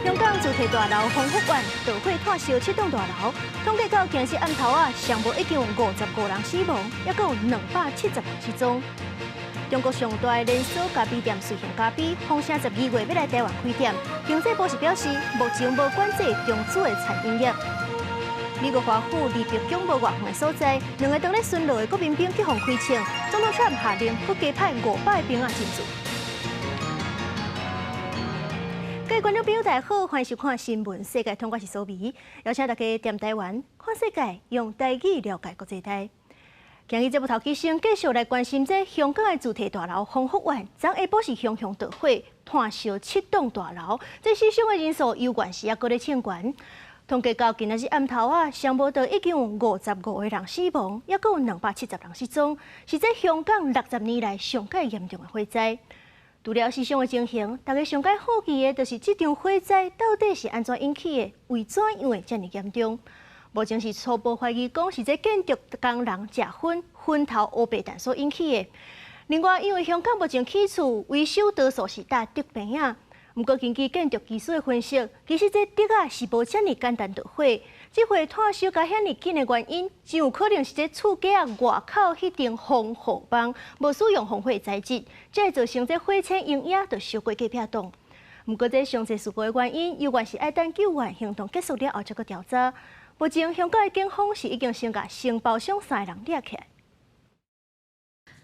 香港主题大楼丰福苑导火炭烧7栋大楼，统计到今日暗头上无已经有55人死亡，也有270人失踪。中国上大的连锁咖啡店瑞幸咖啡，风声12月要来台湾开店。经济部是表示，目前无管制中资的餐饮业。美国华府离别境无外远的所在，2个当咧巡逻的国民兵去互开枪，总统Trump下令不加派500个兵进驻。各位观众朋友，大家好，欢迎收看新闻世界通，我是苏眉，邀请大家踮台湾看世界，用台语了解国际台。今日节目头起先继续来关心这香港的主题大楼丰福苑，昨下晡是熊熊大火，炭烧7栋大楼，这死伤的人数有关系也搁咧称悬。统计到今日暗头上无到已经有55个人死亡，也搁有270人失踪，是这香港60年来上界严重的火灾。除了死伤的情形，大家上界好奇的就是这场火灾到底是安怎引起的？为怎样会这么严重？目前是初步怀疑讲是这建筑工人食薰头乌白弹所引起的。另外，因为香港目前起厝维修多数是搭竹棚啊，不过根据建筑技术的分析，其实这竹是无这么简单着火。这火炭烧甲遐尼紧的原因，真有可能是这厝架外口迄层防火网无使用防火材质，才会造成这火星阴影着烧过隔壁栋。不过这详细事故的原因，有关是爱等救援行动结束了后才去调查。目前香港的警方是已经先甲承包商3个人抓起来。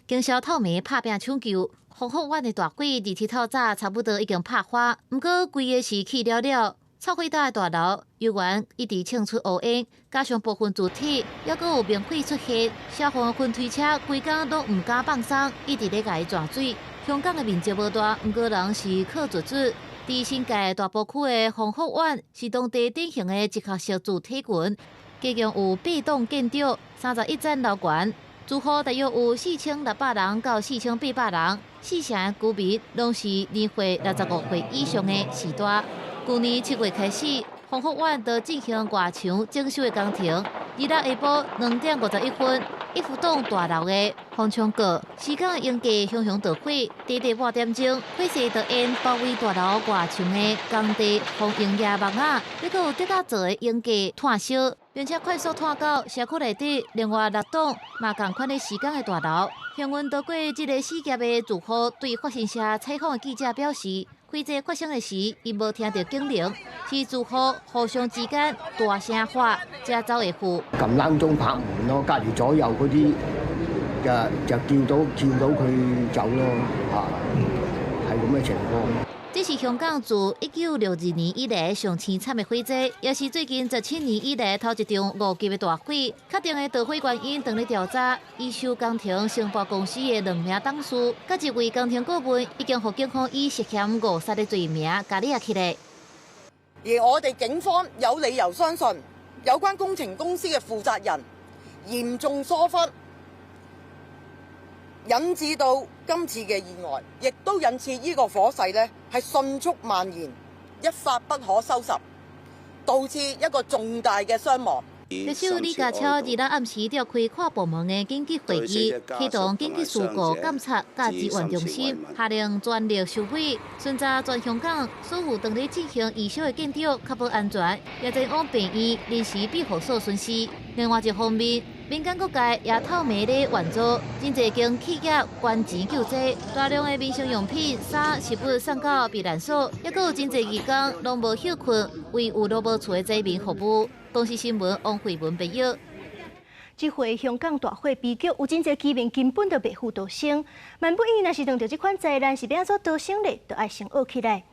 经宵透暝拍拼抢救，丰福苑的大火日天透早差不多已经拍花，不过规个是起了了。臭火大的大楼，油源一直呛出乌烟，加上部分主体还阁有明火出现，消防分推车规工都唔敢放松，一直咧甲伊抓水。香港的面积无大，不过人是靠绝子。伫新界大埔区的丰福苑是当地典型的一壳式主体群，计共有8栋建筑、31层楼悬，住户大约有4600人到4800人，四成的居民拢是年岁65岁以上的时代。去年7月开始，丰福苑就进行外墙整修的工程。日下晡2点51分，一幅栋大楼的防墙角，时间应该熊熊大火，短短半点钟，火势就烟包围大楼外墙的工地、防营业网啊，还阁有竹架做的营架炭烧，并且快速炭到社区内底另外6栋嘛同款的时间的大楼。幸运逃过这个死劫的住户对法新社采访的记者表示。火灾发生的时，因无听到警铃，是住户互相之间大声喊，才走会赴。撳冷鐘拍門咯，隔離左右嗰啲就叫到佢走咯，係咁嘅情況。這是香港自1962年以來上凄慘的火災，也是最近17年以來頭一場5級的大火。確定的導火原因正在調查。伊修工程承包公司的2名董事，甲一位工程顧問已經向警方以涉嫌誤殺的罪名加抓起來。而我哋警方有理由相信，有關工程公司嘅負責人嚴重疏忽。引致到今次嘅意外，亦都引致呢個火勢呢係迅速蔓延，一發不可收拾，導致一個重大嘅傷亡。特首李家超日前暗時召開跨部門的緊急會議，啟動緊急事故監察甲支援中心，下令全力收尾，巡查全香港所有當地進行維修的建築，確保安全，也前往病院臨時庇護所巡視。另外一方面，民間各界也透暝咧援助，真濟間企業捐錢救濟，大量的民生用品、衫、食物送到避難所，也閣有真濟義工攏無休困，為有落無厝的災民服務。當時新聞王慧文報道。這回香港大火悲劇，有真濟居民根本就袂負逃生。萬不伊若是遇到這款災難，是要安怎逃生咧？就愛先學起來。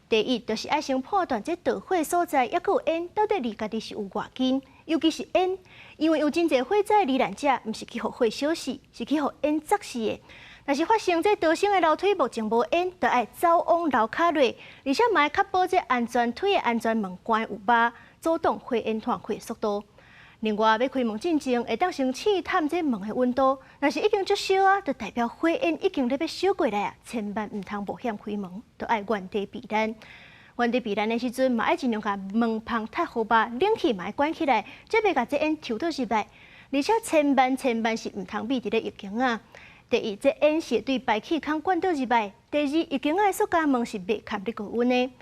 第一，就是愛先判斷這導火所在，抑閣有煙，到底離家己是有偌近。尤其是煙，因為有真濟火災罹難者，毋是去互火燒死，是去互煙砸死的。若是發生這逃生的樓梯目前無煙，就愛走往樓骹落，而且嘛要確保這安全梯的安全門關有把，阻擋火焰炭火的速度。另外，要開門進前，會當先試探這門的溫度，若是已經足燒啊，就代表火焰已經咧要燒過來啊，千萬毋通冒險開門，就愛原地避難。原地避難的時陣，嘛愛盡量甲門旁太好吧，冷氣嘛要關起來，才袂甲這煙抽倒入來。而且千萬是毋通避佇咧浴缸啊。第一，這煙是對排氣孔灌倒入來；第二，浴缸的塑膠門是袂蓋得過溫的。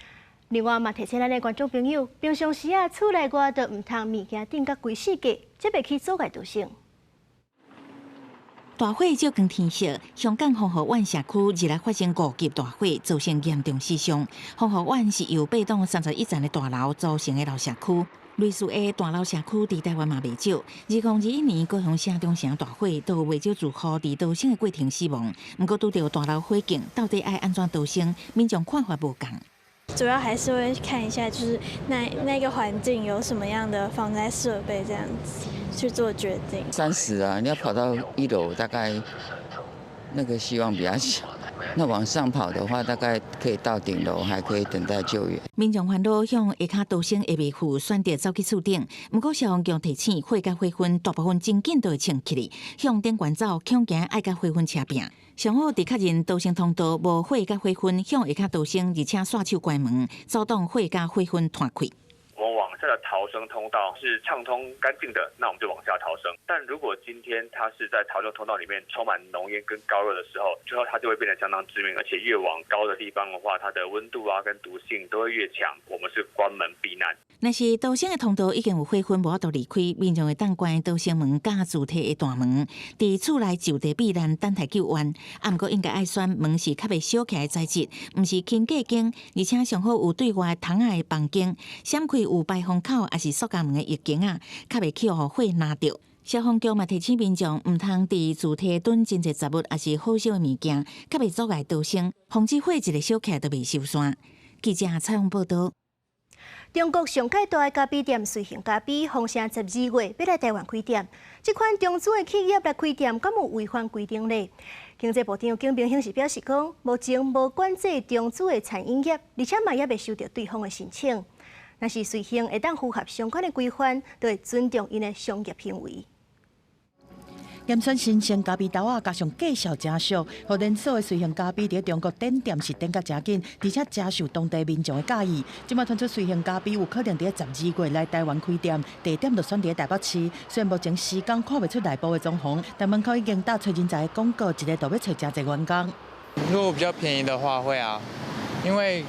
另外嘛，提醒咱的观众朋友，平常时啊，厝内外都唔通物件顶甲规世界，则袂去阻碍导生。大火照光天色，香港丰和湾社区日来发生5级大火，造成严重死伤。丰和湾是由8栋31层的大楼组成的老社区，类似的大楼社区伫台湾嘛袂少。2021年高雄市中城大火，都有袂少住户伫逃生的过程死亡。不过拄到大楼火警，到底爱安怎逃生，民众看法无同。主要还是会看一下，就是那个环境有什么样的防灾设备，这样子去做决定。30啊，你要跑到1楼，大概那个希望比较小。那往上跑的话，大概可以到顶楼，还可以等待救援。民众烦恼向下骹逃生的未赴，选择走去厝顶。不过消防局提醒，火甲火昏大部分真紧都会冲起来，向顶悬走，恐惊爱甲火昏车拼。上好伫确认逃生通道无火甲火昏，向下骹逃生，而且刷手关门，阻挡火甲火昏弹开。我们往下的逃生通道是畅通干净的，那我们就往下逃生。但如果今天它是在逃生通道里面充满浓烟跟高热的时候，最后它就会变得相当致命，而且越往高的地方的话，它的温度啊跟毒性都会越强。我们是关门避难。若是逃生的通道已经有火昏，无法度离开，民众会当关逃生门甲自体的大门，伫厝内就地避难，等待救援。啊，不过应该爱选门是较袂小起来的材质，毋是轻隔间，而且上好有对外窗仔的房间，闪开有排风口，也是塑胶门的翼间啊，较袂去互火拿着。消防局嘛提醒民众，毋通伫自体囤真侪杂物，也是好烧的物件，较袂阻碍逃生，防止火一个烧起来都袂烧山。记者采访报道。中国上界大的咖啡店瑞幸咖啡，风声12月要来台湾开店。这款中资的企业来开店，敢有违反规定呢？经济部长景平兴是表示讲，目前无管制中资的餐饮业，而且嘛也未收到对方的申请。若是瑞幸会当符合相关的规范，就会尊重因的商业行为。严选新鲜咖啡豆啊，加上介绍真俗，互连锁的瑞幸咖啡伫中国点店是点甲真紧，而且真受当地民众的喜意。即马传出瑞幸咖啡有可能伫12月来台湾开店，地点就选伫台北市。虽然目前时间看袂出内部的状况，但门口已经打找人才的广告，一日都要找真侪员工。如果比较便宜的话，会啊，因为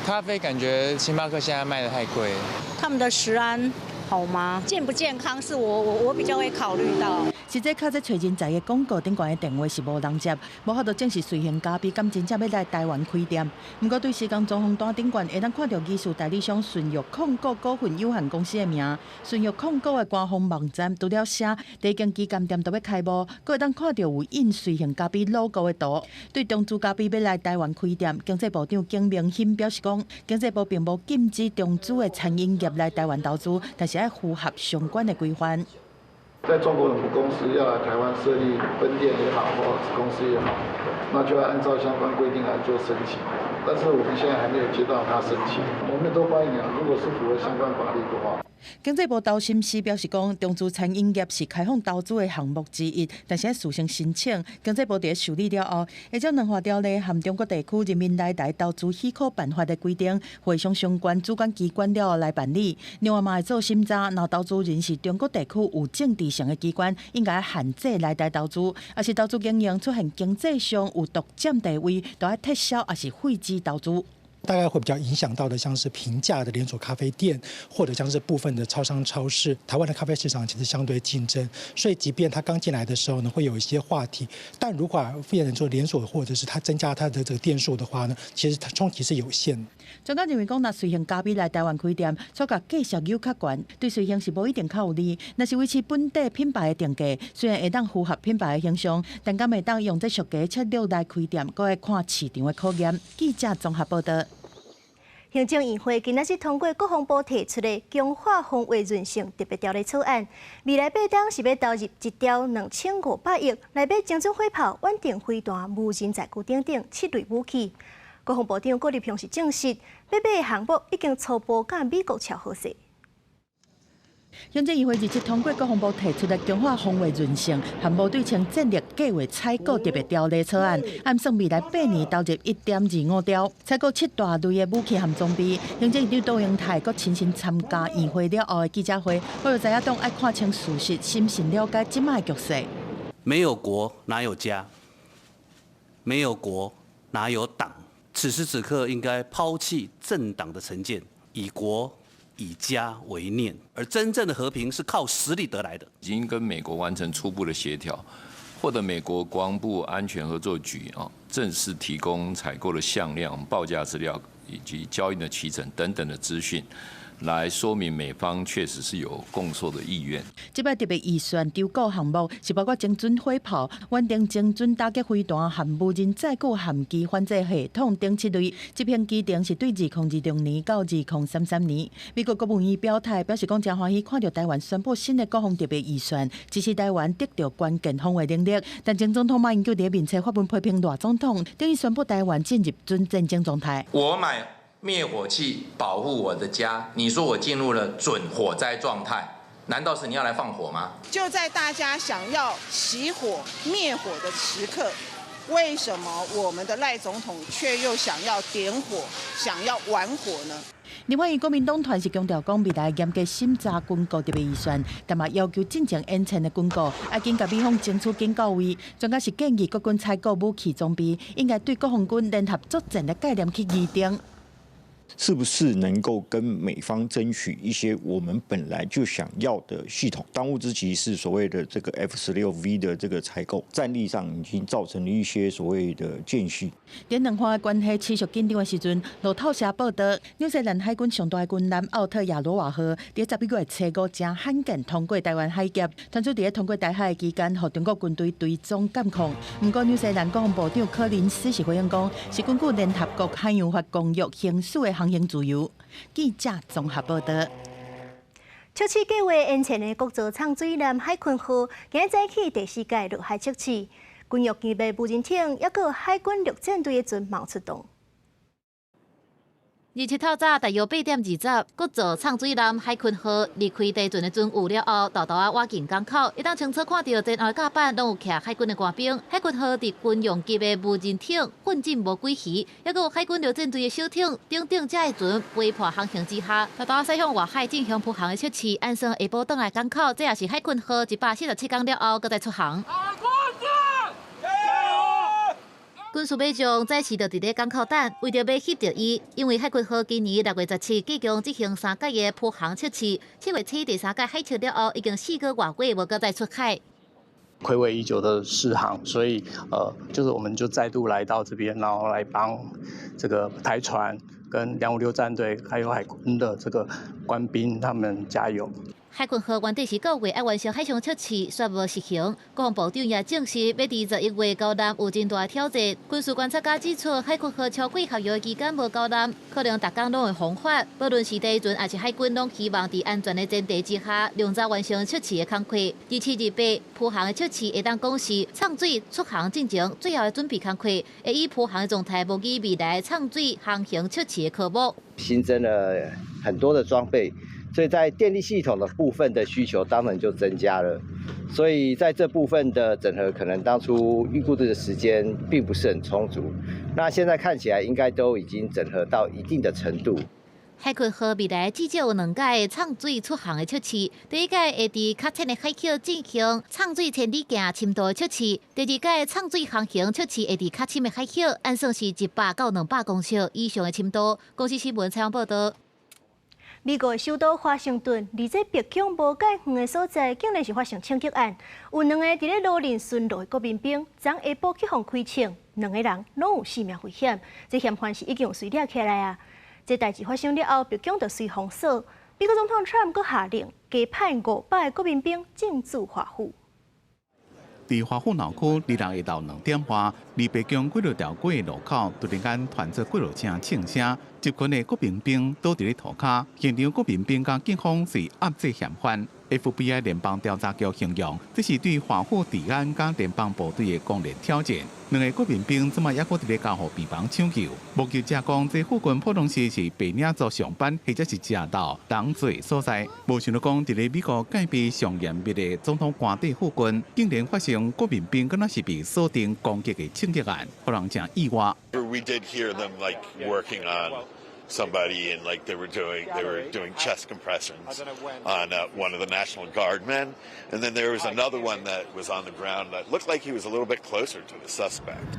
咖啡感觉星巴克现在卖得太贵了。他们的食安好吗？健不健康是我比较会考虑到。实际靠在找人才的广告顶悬的电话是无人接，无法度证实瑞幸咖啡敢真正要来台湾开店。不过对时间状况单顶悬会当看到技术代理商顺玉控股股份有限公司的名。顺玉控股的官方网站除了写第一间旗舰店都要开幕，佫会当看到有印瑞幸咖啡 logo 的图。对中资咖啡要来台湾开店，经济部长景明兴表示讲，经济部并无禁止中资的餐饮业来台湾投资，但是要符合相关的规范。在中国的母公司要来台湾设立分店也好，或子公司也好，那就要按照相关规定来做申请。但是我们现在还没有接到他申请，我们都欢迎啊。如果是符合相关法律的话。经济部投审司表示讲，中资餐饮业是开放投资的项目之一，但是要事先申请。经济部伫受理了后，会将两法条例含中国地区人民来台投资许可办法的规定，回向相关主管机关了后来办理。另外嘛会做审查，若投资人是中国地区有政治上的机关，应该限制来台投资，也是投资经营出现经济上有独占地位，都要撤销，也是废止投资。大概会比较影响到的，像是平价的连锁咖啡店，或者像是部分的超商、超市。台湾的咖啡市场其实相对竞争，所以即便它刚进来的时候呢，会有一些话题，但如果变成说连锁，或者是它增加它的这个店数的话呢，其实它冲击是有限的。专家认为讲，若瑞幸咖啡来台湾开店，所甲介绍又较悬，对瑞幸是无一定较有利。若是维持本地品牌的定价，虽然会当符合品牌的形象，但敢会当用这俗价策略来开店，阁要看市场的考验。记者综合报道。行政院会今仔日通过国防部提出的强化防卫韧性特别条例草案，未来8档是要投入1兆2500亿，来买精准火炮、稳定飞弹、无人载具等7类武器。国防部长郭立雄是证实，要买的项目已经初步甲美国敲好势。行政议会日前通过国防部提出的强化防卫韧性和部队枪战略计划采购特别条例草案，按算未来8年投入1.25兆，采购7大类的武器和装备。行政院长杜英泰阁亲身参加议会了后的记者会，我就知影党爱看清事实，审慎了解即卖局势。没有国哪有家？没有国哪有党？此时此刻应该抛弃政党的成见，以国以家为念，而真正的和平是靠实力得来的。已经跟美国完成初步的协调，获得美国国防部安全合作局正式提供采购的项量、报价资料以及交易的期程等等的资讯，来说明美方确实是有供售的意愿。这摆特别预算筹购项目是包括精准火炮、稳定精准打击飞弹和无人载具涵机反制系统等7类。这篇基定是对2022年到2033年。美国国务院表态表示讲，真欢喜看到台湾宣布新的国防特别预算，支持台湾得到关键防卫能力。但前总统马英九在面册发文批评赖总统，等于宣布台湾进入准战争状态。我买灭火器保护我的家，你说我进入了准火灾状态，难道是你要来放火吗？就在大家想要熄火灭火的时刻，为什么我们的赖总统却又想要点火、想要玩火呢？另外，国民党团是强调讲，未来严格审查军购特别预算，但嘛要求进前演前的军购，要紧甲美方争取更到位。专家是建议国军采购武器装备，应该对国防军联合作战的概念去拟定。是不是能够跟美方争取一些我们本来就想要的系统？当务之急是所谓的这个 F-16V 的这个采购，战力上已经造成了一些所谓的间隙。在两方的关系持续紧张的时阵，路透社报道，纽西兰海军上大的军舰奥特亚罗瓦号在11月初5正罕见通过台湾海峡，传出在通过台海期间，和中国军队追踪监控。不过，纽西兰国防部长柯林斯是回应讲，是根据联合国海洋法公约行使的航行自由。记者综合报道。测试计划沿前的国造畅水南海鲲号，今日早起第4届陆海测试，军用机备无人艇，也有海军陆战队的船冒出动。27透早大约8点20，国造畅水南海鲲号离开地船的船有了后，豆豆挖进港口，一旦清楚看到前后甲板拢有徛海军的官兵。海鲲号伫军用级的无人艇混进无几鱼，也有海军陆战队的小艇顶这的船飞破航行之下，豆豆驶向外海进行铺航的测试。按算下晡倒来港口，这也是海鲲号147天了后，搁再出航。军事马将再次就伫咧港口等，为着要翕着伊，因为海鲲号今年6月17即将执行3届的铺航测试，7月初第3届海测了后，已经4个月过，无搁再出海。睽违已久的试航，所以就是我们就再度来到这边，然后来帮这个台船跟256战队还有海军的这个官兵他们加油。海鲲号原定是9月要完成海上测试，却无实行。国防部长也证实，要伫11月交艦有真大挑战。军事观察家指出，海鲲号超过合约期间无交艦，可能逐工拢会风发。不论是地船还是海军，拢希望伫安全的前提之下，量早完成测试的工作。日7、日8铺航的测试会当讲是畅水出航进程最后的准备工作，会以铺航的状态模拟未来畅水航行测试的科目。新增了很多的装备。所以在电力系统的部分的需求当然就增加了，所以在这部分的整合，可能当初预估的时间并不是很充足。那现在看起来应该都已经整合到一定的程度。海鲲号未来至少有2届的畅水出航的测试，第1届会伫较浅的海口进行畅水千里行深度的测试，第2届畅水航行测试会伫较深的海口，按算是100到200公尺以上的深度。公司新闻采访报道。美国首都华盛顿，离这北疆无介远的所在，竟然是发生枪击案。有2个伫咧路林巡逻的国民兵，昨下晡去互开枪，2个人拢有性命危险。这嫌犯是已经有随掠起来啊！这代志发生了后，北疆就随封锁。美国总统 Trump 阁下令加派500个国民兵进驻华府。伫华府闹区，2日下昼2点半，离北疆几条条街的路口，突然间传出几落声枪声，集群的国民兵倒伫咧涂骹，现场国民兵甲警方是压制嫌犯。FBI 联邦调查局形容，这是对华府治安甲联邦部队的强烈挑战。2个国民兵即卖还阁伫咧交互病房抢救。目击者讲，这附近普通时是白领族上班或者是食到人多所在。无想到讲，伫咧美国戒备上严密的总统官邸附近，竟然发生国民兵敢若是被锁定攻击的枪击案，让人真意外。We did hear them like working on somebody and like they were doing chest compressions on one of the National Guard men, and then there was another one that was on the ground that looked like he was a little bit closer to the suspect.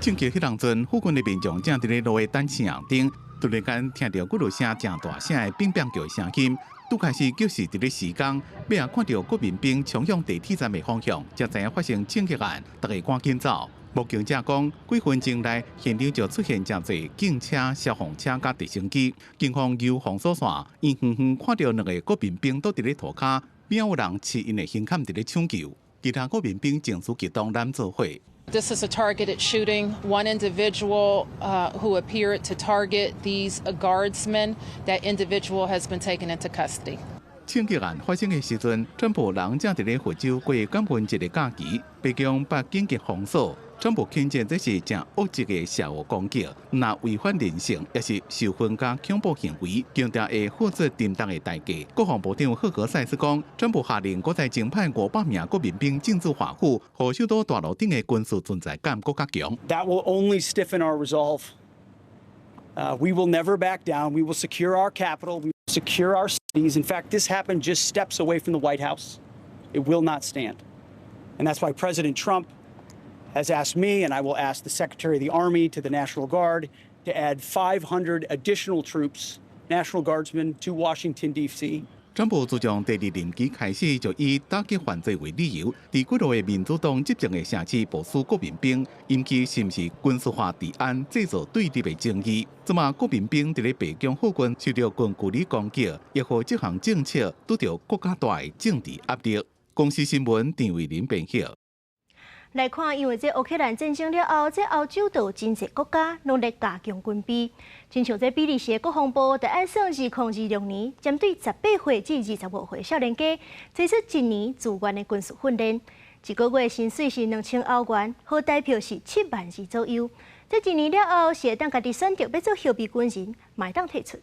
正极迄当阵，附近的民众正伫咧路的等车顶，突然间听到几落声正大声的乒乓球声音。拄开始就是伫咧施工，尾啊看到国民兵冲向地铁站的方向，才知影发生枪击案，大家赶紧走。目击者讲，几分钟内现场就出现真侪警车、消防车甲直升机。警方由防锁线远远远看到2个国民兵倒伫咧涂骹，边有人持因的胸坎伫咧抢救，其他国民兵情绪激动揽做伙。This is a targeted shooting. One individual who appeared to target these guardsmen, that individual has been taken into custody. 枪击案发生的时阵，全部人正伫咧佛州过感恩节的假期，北京把紧急封锁。全部肯定这是正恶质的社会攻击，那违反人性，也是受分加恐怖行为，强调会负责担当的代价。国防部长赫格塞斯讲，全部下令国再增派500名国民兵进驻华府，和首都大陆顶的军事存在感更加强。That will only stiffen our resolve. We will never back down. We will secure our capital. We will secure our cities. In fact, this happened just steps away from the White House. It will not stand. And that's why President Trump has asked me, and I will ask the Secretary of the Army to the National Guard, to add 500 additional troops, National Guardsmen, to Washington, D.C. 川普自从第2任期开始，就以打击犯罪为理由，伫几落的民主党执政的城市部署国民兵，引起是毋是军事化治安制造对立的争议。即马国民兵伫咧北京附近受到近距离攻击，亦和这项政策拄到国家大的政治压力。公司新闻郑伟林编写。来看，因为这乌克兰战争了后，这欧洲都真侪国家努力加强军备。亲像这比利时国防部在按算2026年，针对18岁至25岁少年家，推出1年自愿的军事训练，一个月薪水是2000欧元，好代票是7万2左右。这1年了后，是会当家己选择要做后备军人，买当退出。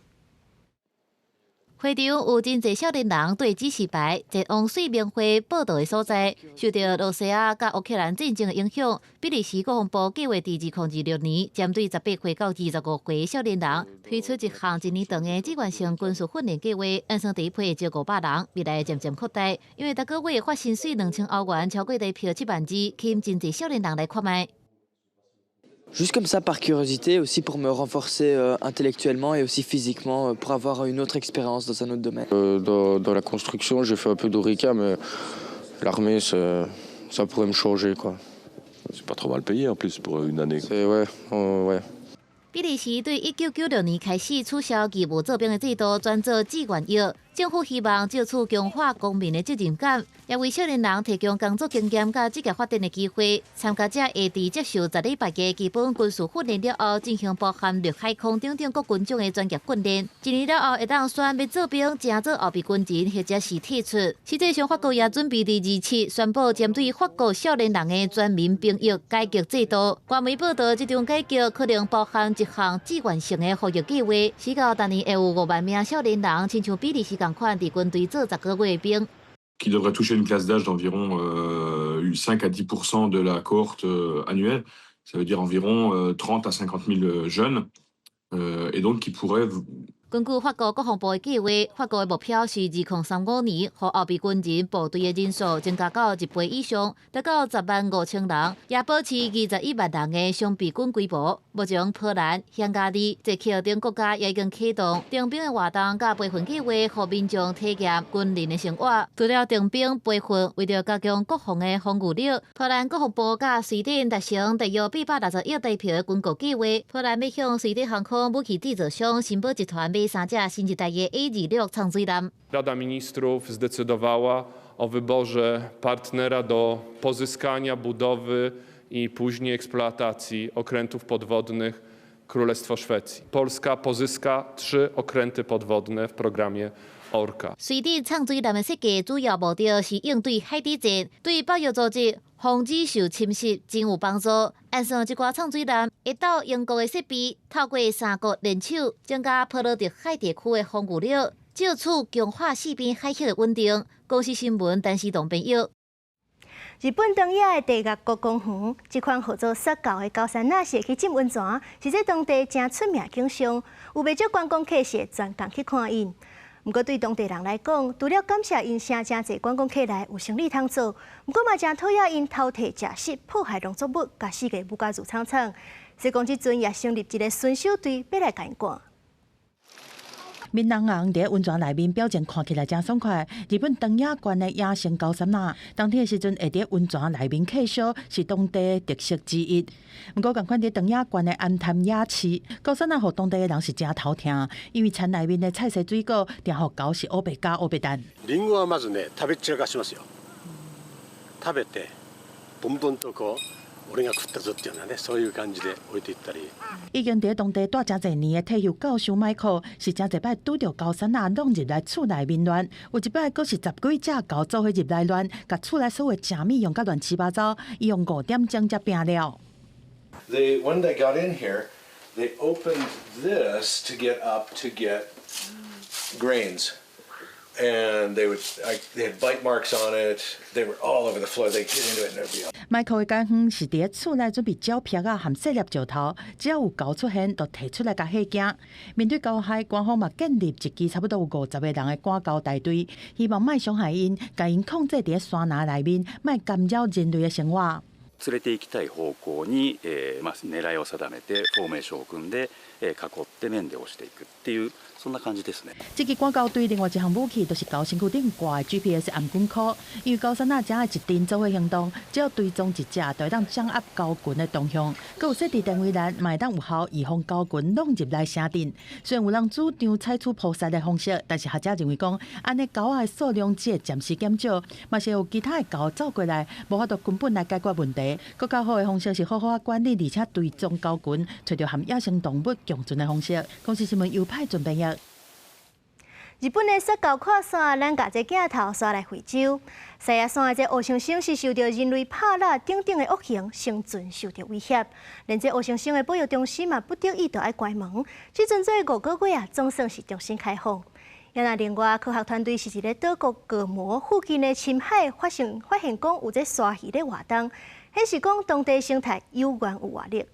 会场有真侪少年人对指示牌前往水明会报道的所在，受到罗西亚甲乌克兰战争的影响，比利时国防部计划伫2026年，针对18岁到25岁的少年人，推出一项1年长的志愿性军事训练计划，按算第一批招500人，未来渐渐扩大，因为每个月发薪水2000欧元，超过地票7万2，吸引真侪少年人来看卖。Juste comme ça, par curiosité, aussi pour me renforcer intellectuellement et aussi physiquement, pour avoir une autre expérience dans un autre domaine. Dans la construction, j'ai fait un peu d'ORECA, mais l'armée, ça pourrait me changer, quoi. C'est pas trop mal payé en plus pour une année. Ouais. 比利时对1996年开始取消义务做兵的制度，转做志愿役。政府希望借此强化公民的责任感，也为少年人提供工作经验甲职业发展的机会。参加者会伫接受10礼拜嘅基本军事训练了后，进行包含陆海空等等各军种的专业训练。1年了后，会当选要做兵，正做后备军人，或者是退出。实际上，法国也准备伫27宣布针对法国少年人的全民兵役改革制度。官媒报道，这种改革可能包含一项志愿性的服役计划，使到明年会有5万名少年人，亲像比利时共款伫军队做10个月兵。Qui devrait toucher une classe d'âge d'environ 5 à 10% de la cohorte annuelle. Ça veut dire environ 30 à 50 000 jeunes, et donc qui pourraient. 根据法国国防部的计划，法国的目标是2035年，和后备军人部队的人数增加到1倍以上，达到105000人，也保持21万人的双备军规模。目前，波兰、匈牙利、捷克等国家也已经启动征兵的活动甲培训计划，让民众体验军人的生活。除了征兵培训，为了加强国防的防御力，波兰国防部甲瑞典达成大约260亿台票的军购计划。波兰要向瑞典航空武器制造商新宝集团买3架新一代的 A26 长水艦。Rada Ministrów zdecydowała o wyborze partnera do pozyskania, budowy i później eksploatacji okrętów podwodnych Królestwo Szwecji. Polska pozyska 3 okręty podwodne w programie ORCA. 瑞典长水艦的设计主要目的是应对海底战，对保育组织防止受侵蚀真有帮助。按算这寡长水艦会到英国的设备，透过3国联手，增加波罗的海地区的防御力，借此强化四边海峡的稳定。公司新闻陈思栋编译。日本东野的地岳国公园，这款号做雪狗的高山那是去浸温泉，是在当地真出名景象，有不少观光客是专工去看因。不过对当地人来讲，除了感谢因声真侪观光客来有生意通做，不过嘛真讨厌因偷摕食食破坏农作物，甲世界物价如苍苍。所以讲，即阵也成立一个巡守队，要来监管。闽南人伫温泉内面表现看起来真爽快。日本东野县的野生高山呐，冬天的时阵会伫温泉内面客烧，是当地特色之一。不过，同款伫东野县的安潭野市，高山呐，互当地的人是真头疼，因为田内面的菜色水果，定互狗是乌白加乌白蛋。リンゴはまずね食べ散らかしますよ。食べてボンボンとこう。俺が食ったぞっていうのはね、そういう感じで置いていったり。已经伫当地住真侪年的退休教授迈克，是真侪摆拄着高山啊，弄入来厝内面乱。有一摆阁是10几只狗做伙入来乱，甲厝内所有食物用甲乱七八糟，伊用5点钟才拼了。When they got in here, they opened this to get up to get grains. And they had bite marks on it. They were all over the floor. They get into it and everything. 迈克的工园是伫厝内准备蕉皮啊，含细粒石头，只要有狗出现，就摕出来甲吓惊。面对狗害，官方嘛建立一支差不多有50个人的赶狗大队，希望莫伤害因，甲因控制伫山林内面，莫干扰人类的生活。連れて行きたい方向に、狙いを定めてフォーメーションを組んで、囲って面で押していくっていうそんな感じですね。这支赶狗队另外一项武器就是狗身躯顶挂的 GPS 暗管壳，因为高山仔只的一阵做伙行动，只要追踪一只，就会当掌握狗群的动向。佮有设置定位栏，嘛会当有效预防狗群弄入来城镇。虽然有人主张采取扑杀的方式，但是学者认为讲，安尼狗仔的数量只会暂时减少，嘛是有其他的狗走过来，无法度根本来解决问题。更较好的方式是好好管理，而且追踪狗群，找到和野生动物共存的方式。公司新闻优派准备役。日本的雪狗跨山，咱甲这镜头刷来非洲。西亚山的这黑猩猩是受到人类拍蜡等等的恶行，生存受到威胁。连这黑猩猩的保育中心嘛，不得已要关门。即阵做5个月啊，总算是重新开放。也那另外科学团队是伫咧岛国隔膜附近的深海发现讲有这鲨鱼咧活动。显示讲当地生态有源有活力。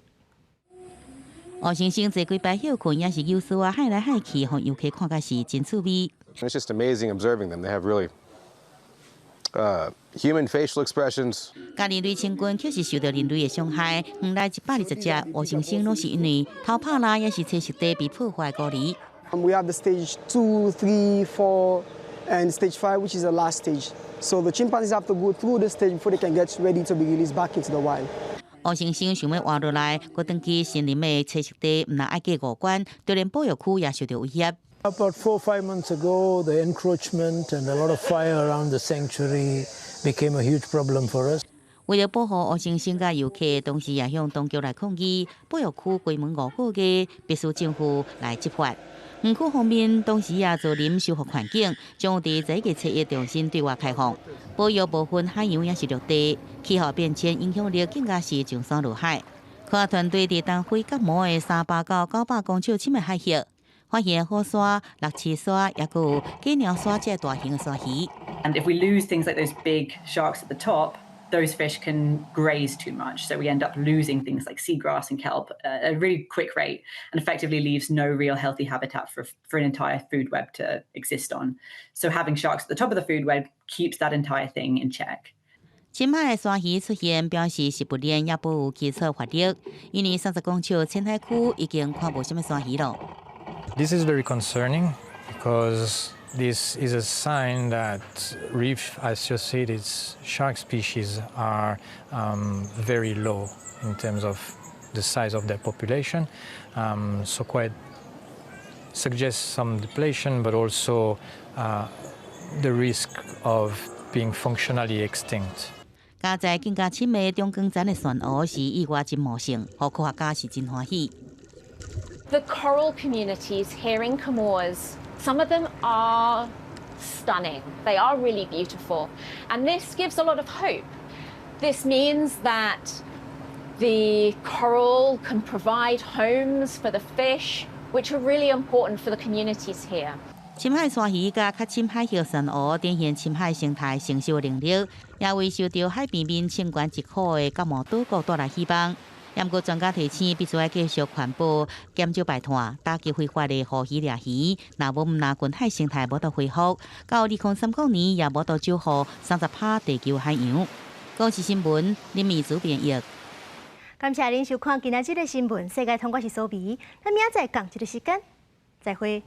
黑猩猩坐几摆休困，也是游丝啊，海来海去，互游客看甲是真趣味。It's just amazing observing them. They have really human facial expressions. 甲人类亲近，却是受到人类的伤害。原来120只黑猩猩拢是因为偷拍啦，也是栖息地被破坏孤立。We have the stage 2, 3, 4, and stage 5, which is the last stage. So the chimpanzees have to go through this stage before they can get ready to be released back into the wild. 黑猩猩想要活落来，搁登去森林的栖息地，唔但爱过5关，就连保育区也受到威胁。About 4 or 5 months ago, the encroachment and a lot of fire around the sanctuary became a huge problem for us. 为了保护黑猩猩甲游客，同时也向当局来抗议，保育区关门5个月，必须政府来执法。园区方面，当时也做林修复环境，将伫这个7月重新对外开放。保育部分海洋也是陆地，气候变迁影响力更加是上山入海。科学团队伫东非隔膜的300到900公尺深的海域，发现火鲨、六翅鲨，也有鸡鸟鲨这大型的鲨鱼。And if we lose things like those big sharks at the top, those fish can graze too much. So we end up losing things like seagrass and kelp at a really quick rate and effectively leaves no real healthy habitat for an entire food web to exist on. So having sharks at the top of the food web keeps that entire thing in check. 深海的鲨鱼出现，表示是不连也不有基础发力，因为30公尺浅海区已經看無什麼鯊魚了。This is very concerning because this is a sign that reef-associated shark species are very low in terms of the size of their population, so quite suggests some depletion, but also the risk of being functionally extinct. 加在更加深的中更层的漩涡是意外真茂盛，互科学家是真欢喜。The coral communities here in Comores, some of them are stunning. They are really beautiful. And this gives a lot of hope. This means that the coral can provide homes for the fish, which are really important for the communities here. 深海鲨鱼甲较深海域漩涡展现深海生态承受能力，也为受到海平面千关1块的隔膜岛国带来希望。不过专家提醒，必须要继续环保、减少排碳，打击非法的捕鱼掠鱼。若无唔拿近海生态无得恢复，到2030年也无得救护30%地球海洋。公视新闻林美主编译。感谢您收看今仔日的新闻，世界通我是苏比，咱明仔载同一个时间再会。